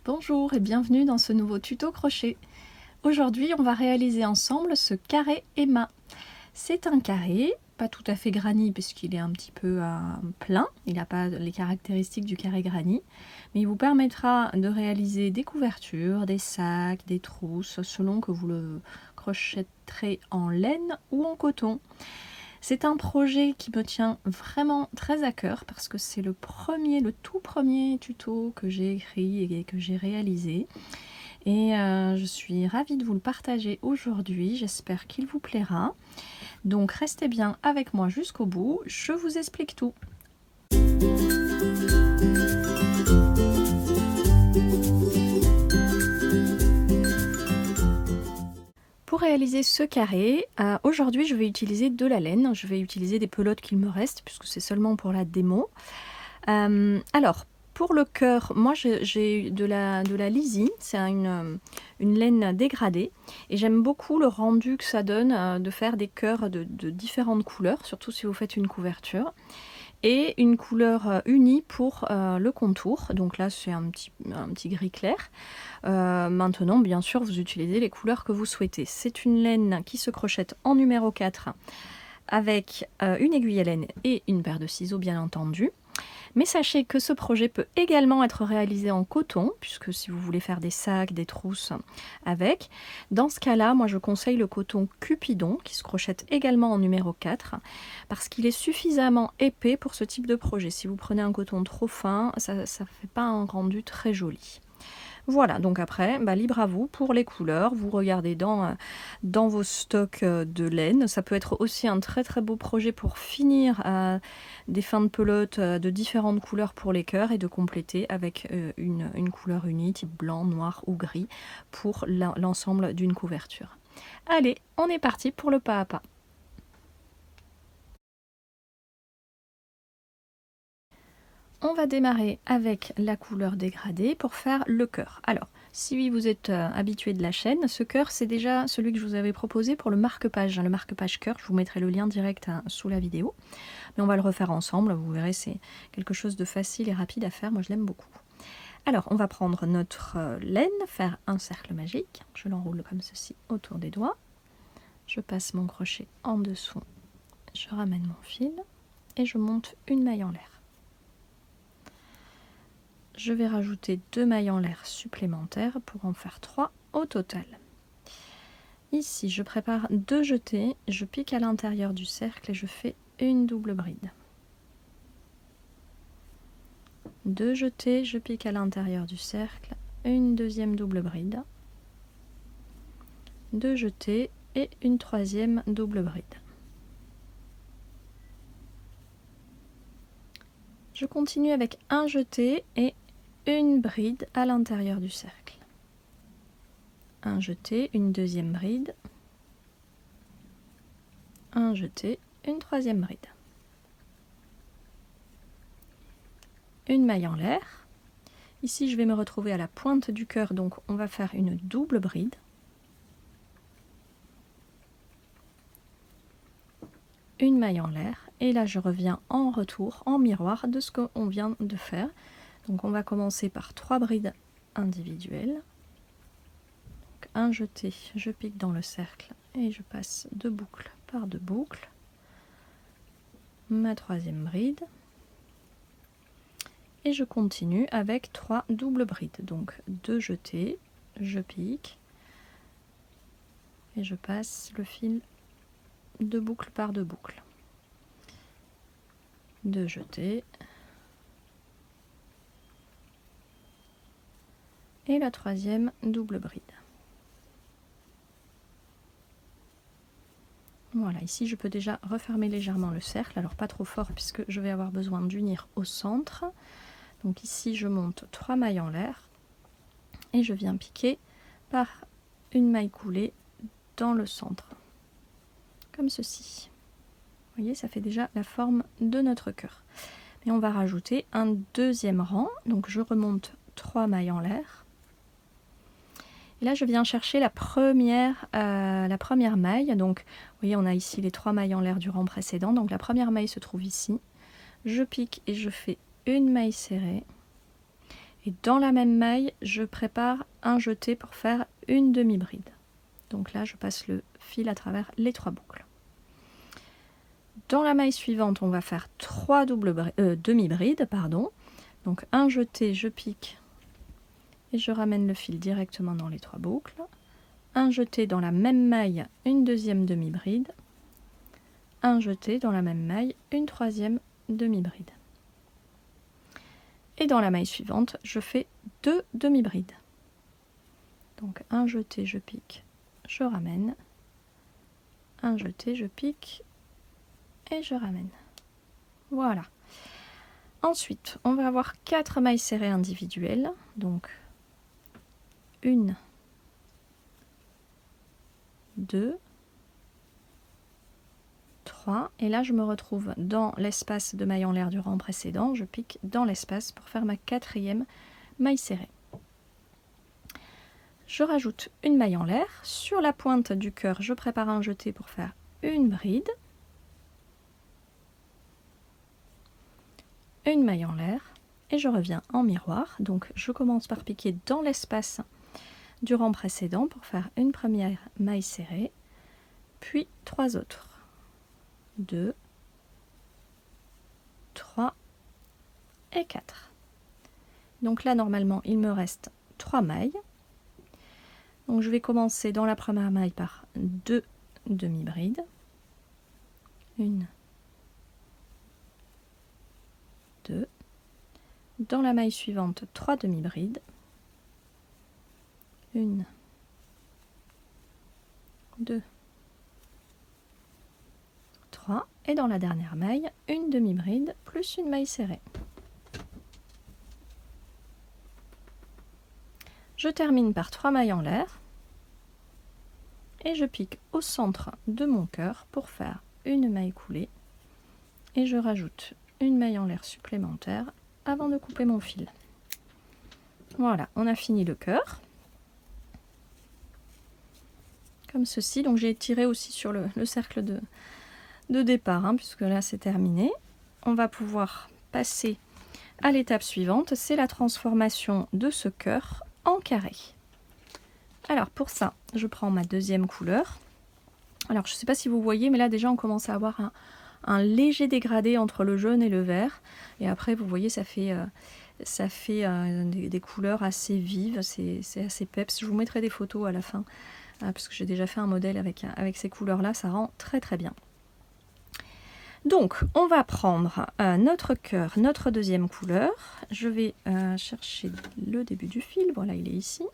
Bonjour et bienvenue dans ce nouveau tuto crochet. Aujourd'hui, on va réaliser ensemble ce carré Emma. C'est un carré, pas tout à fait granit puisqu'il est un petit peu plein, il n'a pas les caractéristiques du carré granit, mais il vous permettra de réaliser des couvertures, des sacs, des trousses, selon que vous le crochetterez en laine ou en coton. C'est un projet qui me tient vraiment très à cœur parce que c'est le tout premier tuto que j'ai écrit et que j'ai réalisé. Et je suis ravie de vous le partager aujourd'hui, j'espère qu'il vous plaira. Donc restez bien avec moi jusqu'au bout, je vous explique tout. Pour réaliser ce carré, aujourd'hui je vais utiliser de la laine, je vais utiliser des pelotes qu'il me reste puisque c'est seulement pour la démo. Alors pour le cœur, moi j'ai de la Lizzie, c'est une laine dégradée et j'aime beaucoup le rendu que ça donne de faire des cœurs de différentes couleurs, surtout si vous faites une couverture. Et une couleur unie pour le contour, donc là c'est un petit gris clair. Maintenant bien sûr vous utilisez les couleurs que vous souhaitez. C'est une laine qui se crochette en numéro 4 avec une aiguille à laine et une paire de ciseaux bien entendu. Mais sachez que ce projet peut également être réalisé en coton, puisque si vous voulez faire des sacs, des trousses avec, dans ce cas-là, moi je conseille le coton Cupidon, qui se crochette également en numéro 4, parce qu'il est suffisamment épais pour ce type de projet. Si vous prenez un coton trop fin, ça ne fait pas un rendu très joli. Voilà, donc après, libre à vous pour les couleurs. Vous regardez dans vos stocks de laine. Ça peut être aussi un très très beau projet pour finir des fins de pelote de différentes couleurs pour les cœurs et de compléter avec une couleur unie, type blanc, noir ou gris, pour l'ensemble d'une couverture. Allez, on est parti pour le pas à pas. On va démarrer avec la couleur dégradée pour faire le cœur. Alors, si vous êtes habitué de la chaîne, ce cœur c'est déjà celui que je vous avais proposé pour le marque-page. Le marque-page cœur, je vous mettrai le lien direct sous la vidéo. Mais on va le refaire ensemble, vous verrez c'est quelque chose de facile et rapide à faire, moi je l'aime beaucoup. Alors, on va prendre notre laine, faire un cercle magique. Je l'enroule comme ceci autour des doigts. Je passe mon crochet en dessous, je ramène mon fil et je monte une maille en l'air. Je vais rajouter 2 mailles en l'air supplémentaires pour en faire 3 au total. Ici, je prépare 2 jetés, je pique à l'intérieur du cercle et je fais une double bride. 2 jetés, je pique à l'intérieur du cercle, une deuxième double bride, 2 jetés et une troisième double bride. Je continue avec un jeté et une bride à l'intérieur du cercle. Un jeté, une deuxième bride, un jeté, une troisième bride. Une maille en l'air. Ici, je vais me retrouver à la pointe du cœur, donc on va faire une double bride. Une maille en l'air. Et là, je reviens en retour, en miroir de ce qu'on vient de faire. Donc on va commencer par 3 brides individuelles. Donc, un jeté, je pique dans le cercle et je passe de boucle par de boucles. Ma troisième bride. Et je continue avec 3 doubles brides. Donc 2 jetés, je pique et je passe le fil de boucle par de boucle. 2 jetés. Et la troisième double bride. Voilà, ici je peux déjà refermer légèrement le cercle, alors pas trop fort puisque je vais avoir besoin d'unir au centre. Donc ici je monte 3 mailles en l'air et je viens piquer par une maille coulée dans le centre, comme ceci. Vous voyez, ça fait déjà la forme de notre cœur. Et on va rajouter un deuxième rang, donc je remonte 3 mailles en l'air. Et là, je viens chercher la première maille. Donc, vous voyez, on a ici les 3 mailles en l'air du rang précédent. Donc, la première maille se trouve ici. Je pique et je fais une maille serrée. Et dans la même maille, je prépare un jeté pour faire une demi-bride. Donc là, je passe le fil à travers les 3 boucles. Dans la maille suivante, on va faire 3 demi-brides, pardon. Donc un jeté, je pique et je ramène le fil directement dans les 3 boucles. Un jeté dans la même maille, une deuxième demi-bride. Un jeté dans la même maille, une troisième demi-bride. Et dans la maille suivante, je fais 2 demi-brides. Donc un jeté, je pique, je ramène. Un jeté, je pique et je ramène. Voilà. Ensuite, on va avoir 4 mailles serrées individuelles. Donc 1, 2, 3. Et là, je me retrouve dans l'espace de maille en l'air du rang précédent. Je pique dans l'espace pour faire ma 4e maille serrée. Je rajoute une maille en l'air. Sur la pointe du cœur, je prépare un jeté pour faire une bride. Une maille en l'air. Et je reviens en miroir. Donc, je commence par piquer dans l'espace du rang précédent pour faire une première maille serrée. Puis 3 autres. 2, 3 et 4. Donc là, normalement, il me reste 3 mailles. Donc je vais commencer dans la première maille par 2 demi-brides. 1, 2. Dans la maille suivante, 3 demi-brides. 1, 2, 3. Et dans la dernière maille, une demi-bride plus une maille serrée. Je termine par 3 mailles en l'air et je pique au centre de mon cœur pour faire une maille coulée et je rajoute une maille en l'air supplémentaire avant de couper mon fil. Voilà, on a fini le cœur. Comme ceci, donc j'ai tiré aussi sur le cercle de départ, hein, puisque là c'est terminé. On va pouvoir passer à l'étape suivante, c'est la transformation de ce cœur en carré. Alors pour ça, je prends ma deuxième couleur. Alors je ne sais pas si vous voyez, mais là déjà on commence à avoir un léger dégradé entre le jaune et le vert. Et après vous voyez, ça fait des couleurs assez vives, c'est assez peps. Je vous mettrai des photos à la fin, parce que j'ai déjà fait un modèle avec ces couleurs-là, ça rend très très bien. Donc, on va prendre notre cœur, notre deuxième couleur. Je vais chercher le début du fil. Voilà, il est ici.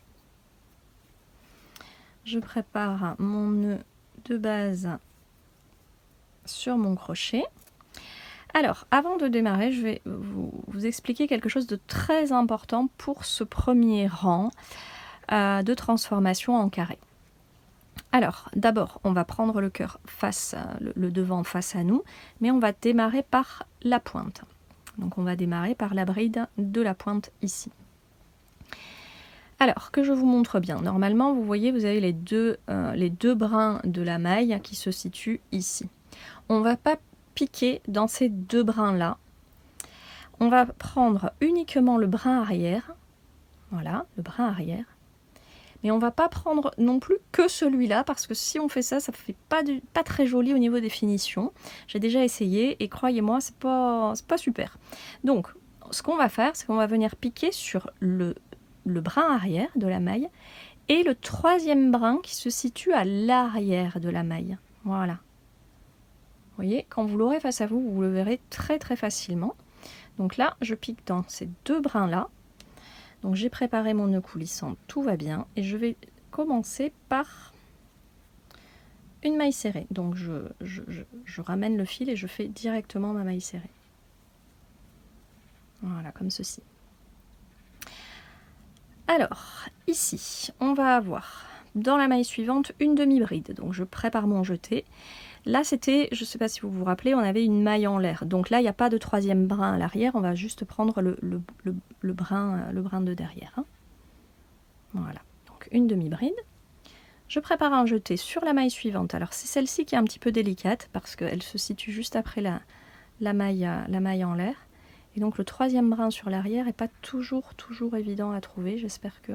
Je prépare mon nœud de base sur mon crochet. Alors, avant de démarrer, je vais vous expliquer quelque chose de très important pour ce premier rang de transformation en carré. Alors, d'abord, on va prendre le cœur le devant face à nous, mais on va démarrer par la pointe. Donc, on va démarrer par la bride de la pointe ici. Alors, que je vous montre bien. Normalement, vous voyez, vous avez les deux brins de la maille qui se situent ici. On ne va pas piquer dans ces 2 brins-là. On va prendre uniquement le brin arrière. Voilà, le brin arrière. Mais on ne va pas prendre non plus que celui-là, parce que si on fait ça, ça ne fait pas très joli au niveau des finitions. J'ai déjà essayé et croyez-moi, c'est pas super. Donc, ce qu'on va faire, c'est qu'on va venir piquer sur le brin arrière de la maille et le 3e brin qui se situe à l'arrière de la maille. Voilà. Vous voyez, quand vous l'aurez face à vous, vous le verrez très très facilement. Donc là, je pique dans ces 2 brins-là. Donc j'ai préparé mon nœud coulissant, tout va bien. Et je vais commencer par une maille serrée. Donc je ramène le fil et je fais directement ma maille serrée. Voilà, comme ceci. Alors, ici, on va avoir dans la maille suivante une demi-bride. Donc je prépare mon jeté. Là, c'était, je ne sais pas si vous vous rappelez, on avait une maille en l'air. Donc là, il n'y a pas de 3e brin à l'arrière. On va juste prendre le brin de derrière. Hein. Voilà. Donc une demi-bride. Je prépare un jeté sur la maille suivante. Alors c'est celle-ci qui est un petit peu délicate parce qu'elle se situe juste après la maille en l'air. Et donc le troisième brin sur l'arrière n'est pas toujours évident à trouver. J'espère que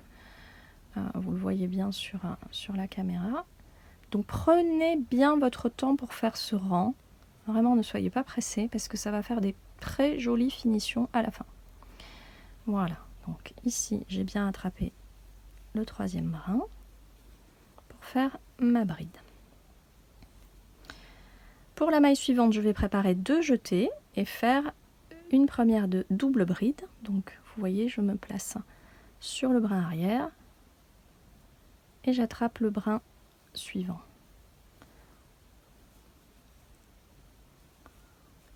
vous le voyez bien sur la caméra. Donc prenez bien votre temps pour faire ce rang. Vraiment, ne soyez pas pressés parce que ça va faire des très jolies finitions à la fin. Voilà, donc ici j'ai bien attrapé le troisième brin pour faire ma bride. Pour la maille suivante, je vais préparer 2 jetés et faire une première de double bride. Donc vous voyez, je me place sur le brin arrière et j'attrape le brin suivant.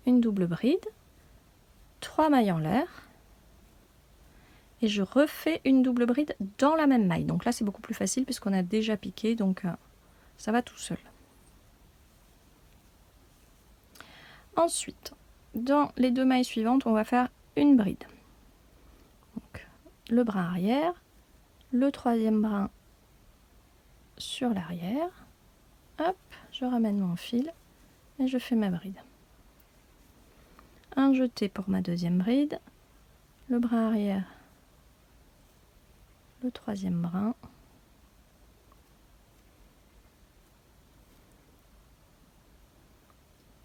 Une double bride, 3 mailles en l'air et je refais une double bride dans la même maille. Donc là c'est beaucoup plus facile puisqu'on a déjà piqué, donc ça va tout seul. Ensuite, dans les 2 mailles suivantes, on va faire une bride. Donc, le brin arrière, le troisième brin sur l'arrière. Hop, je ramène mon fil et je fais ma bride. Un jeté pour ma deuxième bride, le brin arrière, le troisième brin.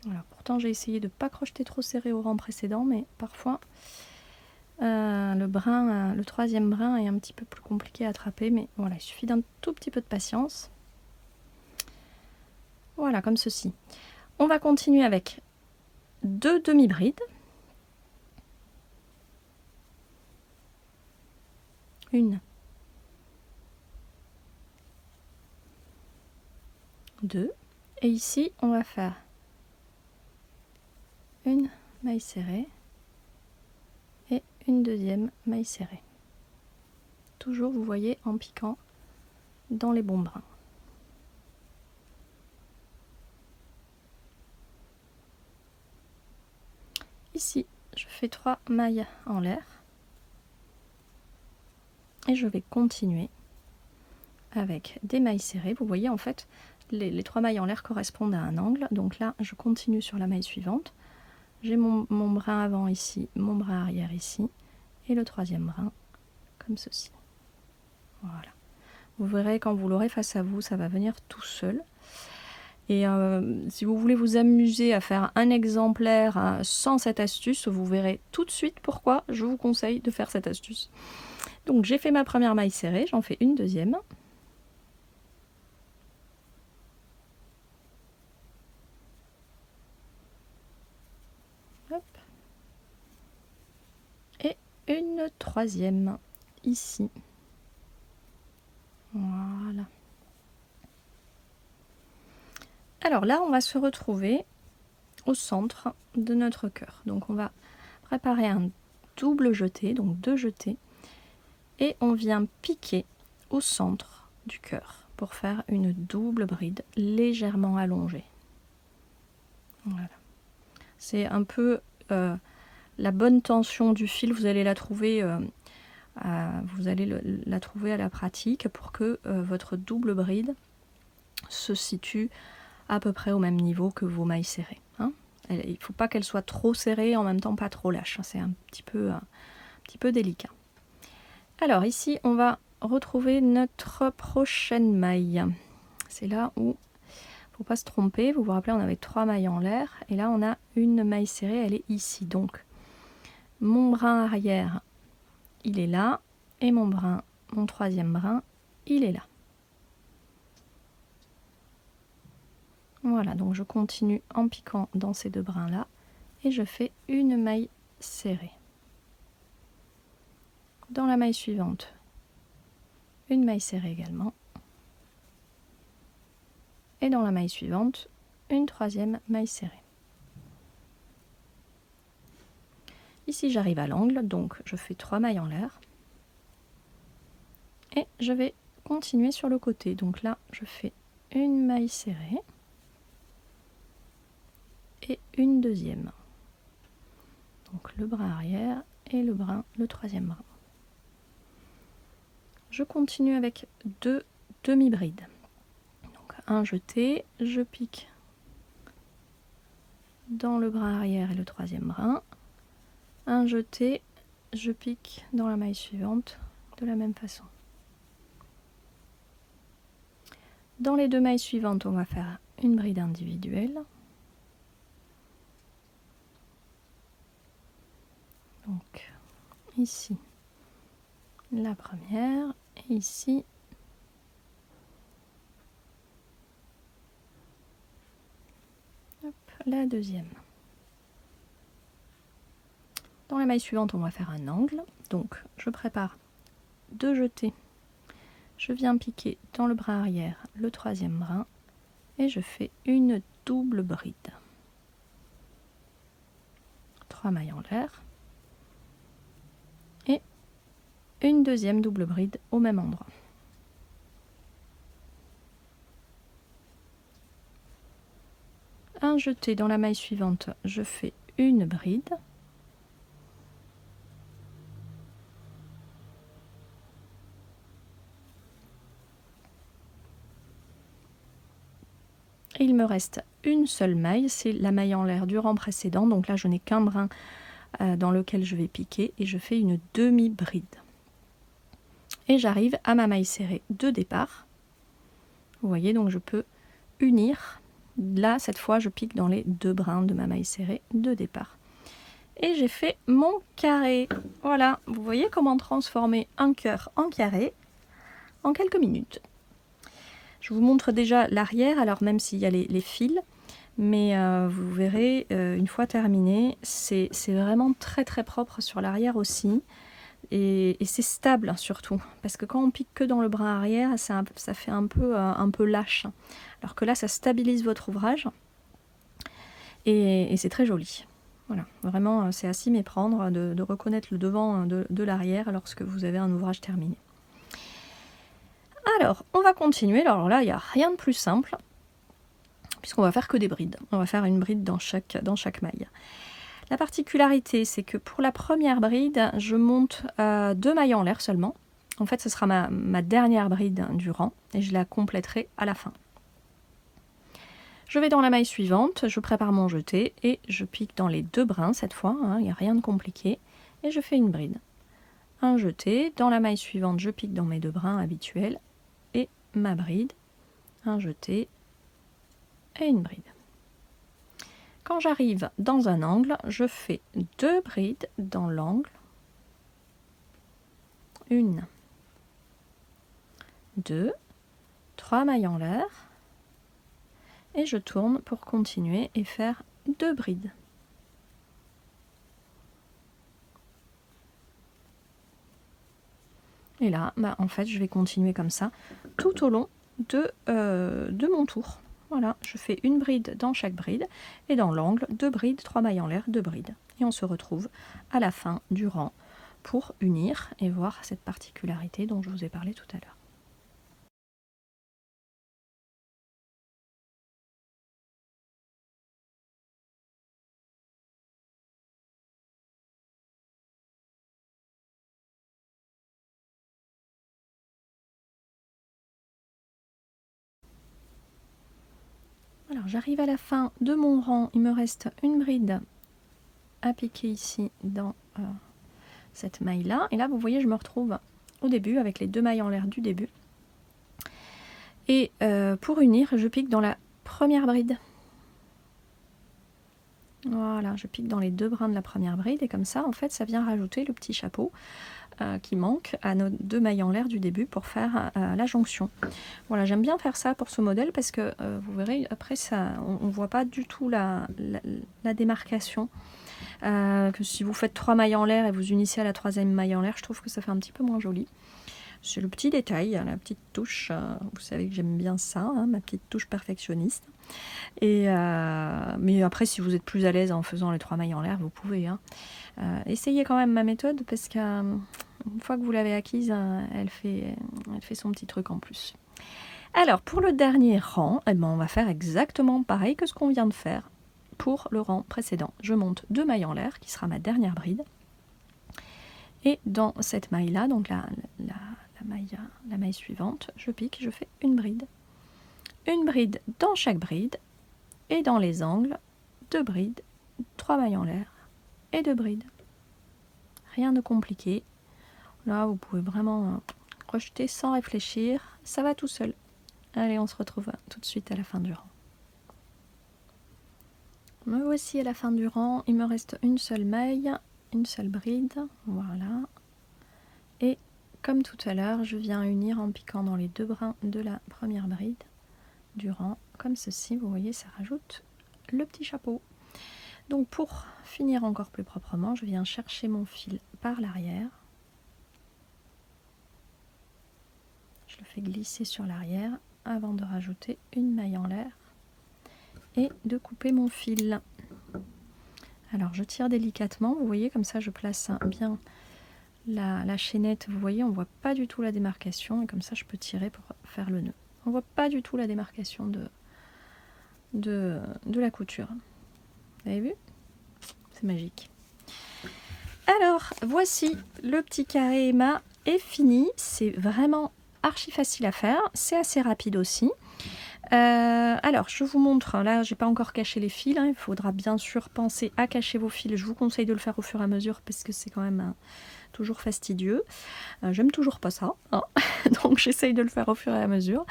Voilà, pourtant j'ai essayé de ne pas crocheter trop serré au rang précédent, mais parfois le troisième brin est un petit peu plus compliqué à attraper, mais voilà, il suffit d'un tout petit peu de patience. Voilà, comme ceci. On va continuer avec 2 demi-brides. Une, 2. Et ici, on va faire une maille serrée et une deuxième maille serrée. Toujours, vous voyez, en piquant dans les bons brins. Ici, je fais 3 mailles en l'air et je vais continuer avec des mailles serrées. Vous voyez, en fait, les 3 mailles en l'air correspondent à un angle. Donc là, je continue sur la maille suivante. J'ai mon brin avant ici, mon brin arrière ici, et le troisième brin comme ceci. Voilà. Vous verrez quand vous l'aurez face à vous, ça va venir tout seul. Et si vous voulez vous amuser à faire un exemplaire sans cette astuce, vous verrez tout de suite pourquoi je vous conseille de faire cette astuce. Donc j'ai fait ma première maille serrée, j'en fais une deuxième. Hop. Et une troisième ici. Voilà. Alors là, on va se retrouver au centre de notre cœur. Donc on va préparer un double jeté, donc 2 jetés, et on vient piquer au centre du cœur pour faire une double bride légèrement allongée. Voilà. C'est un peu la bonne tension du fil, vous allez la trouver la trouver à la pratique pour que votre double bride se situe à peu près au même niveau que vos mailles serrées. Hein. Il ne faut pas qu'elle soit trop serrée, en même temps pas trop lâche. C'est un petit peu délicat. Alors ici, on va retrouver notre prochaine maille. C'est là où il ne faut pas se tromper. Vous vous rappelez, on avait 3 mailles en l'air. Et là, on a une maille serrée, elle est ici. Donc, mon brin arrière, il est là. Et mon troisième brin, il est là. Voilà, donc je continue en piquant dans ces 2 brins là et je fais une maille serrée. Dans la maille suivante, une maille serrée également. Et dans la maille suivante, une troisième maille serrée. Ici j'arrive à l'angle, donc je fais 3 mailles en l'air. Et je vais continuer sur le côté. Donc là, je fais une maille serrée. Et une deuxième. Donc le brin arrière et le troisième brin. Je continue avec 2 demi-brides. Donc un jeté, je pique dans le brin arrière et le troisième brin. un jeté, je pique dans la maille suivante de la même façon. Dans les 2 mailles suivantes, on va faire une bride individuelle. Donc ici la première et ici hop, la deuxième. Dans la maille suivante, on va faire un angle. Donc je prépare 2 jetés. Je viens piquer dans le brin arrière le 3e brin et je fais une double bride. 3 mailles en l'air et une deuxième double bride au même endroit. Un jeté dans la maille suivante, je fais une bride. Et il me reste une seule maille, c'est la maille en l'air du rang précédent, donc là je n'ai qu'un brin dans lequel je vais piquer et je fais une demi-bride. Et j'arrive à ma maille serrée de départ. Vous voyez, donc je peux unir. Là, cette fois, je pique dans les 2 brins de ma maille serrée de départ. Et j'ai fait mon carré. Voilà, vous voyez comment transformer un cœur en carré en quelques minutes. Je vous montre déjà l'arrière, alors même s'il y a les fils, mais vous verrez, une fois terminé, c'est vraiment très très propre sur l'arrière aussi. Et c'est stable surtout, parce que quand on pique que dans le brin arrière, ça fait un peu lâche. Alors que là, ça stabilise votre ouvrage et c'est très joli. Voilà, vraiment, c'est à s'y méprendre de reconnaître le devant de l'arrière lorsque vous avez un ouvrage terminé. Alors, on va continuer. Alors là, il n'y a rien de plus simple, puisqu'on va faire que des brides. On va faire une bride dans chaque maille. La particularité, c'est que pour la première bride, je monte 2 mailles en l'air seulement. En fait, ce sera ma dernière bride du rang et je la compléterai à la fin. Je vais dans la maille suivante, je prépare mon jeté et je pique dans les 2 brins cette fois, il n'y a rien de compliqué, et je fais une bride. Un jeté, dans la maille suivante, je pique dans mes 2 brins habituels et ma bride, un jeté et une bride. Quand j'arrive dans un angle, je fais 2 brides dans l'angle. 1, 2, 3 mailles en l'air. Et je tourne pour continuer et faire 2 brides. Et là, en fait, je vais continuer comme ça tout au long de mon tour. Voilà, je fais une bride dans chaque bride et dans l'angle, 2 brides, 3 mailles en l'air, 2 brides. Et on se retrouve à la fin du rang pour unir et voir cette particularité dont je vous ai parlé tout à l'heure. Alors j'arrive à la fin de mon rang, il me reste une bride à piquer ici dans cette maille là, et là vous voyez je me retrouve au début avec les 2 mailles en l'air du début, et pour unir je pique dans la première bride. Voilà, je pique dans les 2 brins de la première bride et comme ça en fait ça vient rajouter le petit chapeau qui manque à nos 2 mailles en l'air du début pour faire la jonction. Voilà, j'aime bien faire ça pour ce modèle parce que vous verrez après ça, on ne voit pas du tout la démarcation. Que si vous faites 3 mailles en l'air et vous unissez à la 3e maille en l'air, je trouve que ça fait un petit peu moins joli. C'est le petit détail, la petite touche, vous savez que j'aime bien ça, hein, ma petite touche perfectionniste. Et mais après, si vous êtes plus à l'aise en faisant les 3 mailles en l'air, vous pouvez. Hein. Essayez quand même ma méthode parce qu'une fois que vous l'avez acquise, elle fait son petit truc en plus. Alors, pour le dernier rang, eh ben, on va faire exactement pareil que ce qu'on vient de faire pour le rang précédent. Je monte 2 mailles en l'air, qui sera ma dernière bride. Et dans cette maille-là, donc la maille suivante, je pique, je fais une bride. Une bride dans chaque bride, et dans les angles, 2 brides, 3 mailles en l'air et 2 brides. rien de compliqué. Là, vous pouvez vraiment rejeter sans réfléchir. Ça va tout seul. Allez, on se retrouve tout de suite à la fin du rang. Me voici à la fin du rang. Il me reste une seule maille, une seule bride. Voilà. Et comme tout à l'heure, je viens unir en piquant dans les 2 brins de la première bride du rang. Comme ceci, vous voyez, ça rajoute le petit chapeau. Donc pour finir encore plus proprement, je viens chercher mon fil par l'arrière. Je le fais glisser sur l'arrière avant de rajouter une maille en l'air et de couper mon fil. Alors je tire délicatement, vous voyez, comme ça je place bien la chaînette. Vous voyez, on ne voit pas du tout la démarcation et comme ça je peux tirer pour faire le nœud. On ne voit pas du tout la démarcation de la couture. Vous avez vu? C'est magique. Alors, voici le petit carré Emma est fini. C'est vraiment archi facile à faire. C'est assez rapide aussi. Alors, je vous montre. Là, j'ai pas encore caché les fils. Il faudra bien sûr penser à cacher vos fils. Je vous conseille de le faire au fur et à mesure parce que c'est quand même toujours fastidieux. J'aime toujours pas ça. Donc, j'essaye de le faire au fur et à mesure.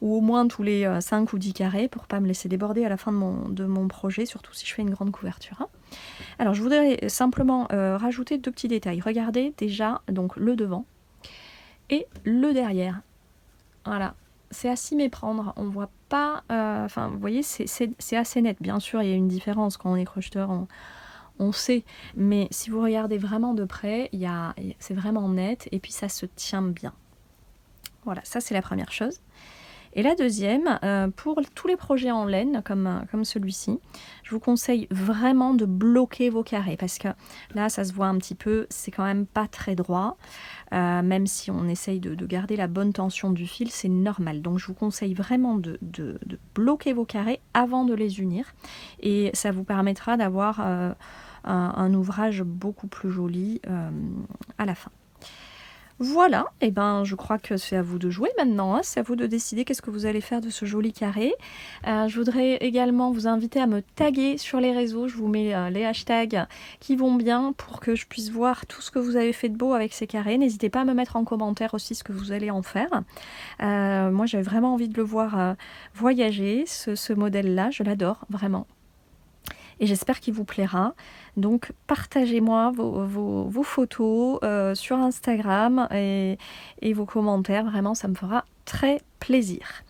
Ou au moins tous les 5 ou 10 carrés pour pas me laisser déborder à la fin de mon projet, surtout si je fais une grande couverture. Alors, je voudrais simplement rajouter 2 petits détails. Regardez déjà donc le devant et le derrière. Voilà. C'est à s'y méprendre, on voit pas, enfin vous voyez c'est assez net, bien sûr il y a une différence quand on est crocheteur, on sait, mais si vous regardez vraiment de près, c'est vraiment net et puis ça se tient bien. Voilà, ça c'est la première chose. Et la deuxième, pour tous les projets en laine comme celui-ci, je vous conseille vraiment de bloquer vos carrés parce que là ça se voit un petit peu, c'est quand même pas très droit. Même si on essaye de garder la bonne tension du fil, c'est normal. Donc je vous conseille vraiment de bloquer vos carrés avant de les unir. Et ça vous permettra d'avoir un ouvrage beaucoup plus joli à la fin. Voilà, et ben je crois que c'est à vous de jouer maintenant, c'est à vous de décider qu'est-ce que vous allez faire de ce joli carré. Je voudrais également vous inviter à me taguer sur les réseaux, je vous mets les hashtags qui vont bien pour que je puisse voir tout ce que vous avez fait de beau avec ces carrés. N'hésitez pas à me mettre en commentaire aussi ce que vous allez en faire. Moi j'avais vraiment envie de le voir voyager, ce modèle-là, je l'adore vraiment. Et j'espère qu'il vous plaira. Donc partagez-moi vos photos sur Instagram et vos commentaires. Vraiment, ça me fera très plaisir.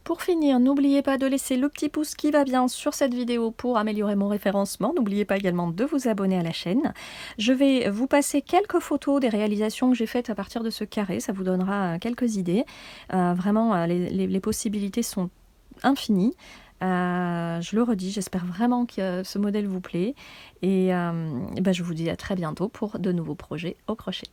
Pour finir, n'oubliez pas de laisser le petit pouce qui va bien sur cette vidéo pour améliorer mon référencement. N'oubliez pas également de vous abonner à la chaîne. Je vais vous passer quelques photos des réalisations que j'ai faites à partir de ce carré. Ça vous donnera quelques idées. Vraiment, les possibilités sont infinies. Je le redis, j'espère vraiment que ce modèle vous plaît et je vous dis à très bientôt pour de nouveaux projets au crochet.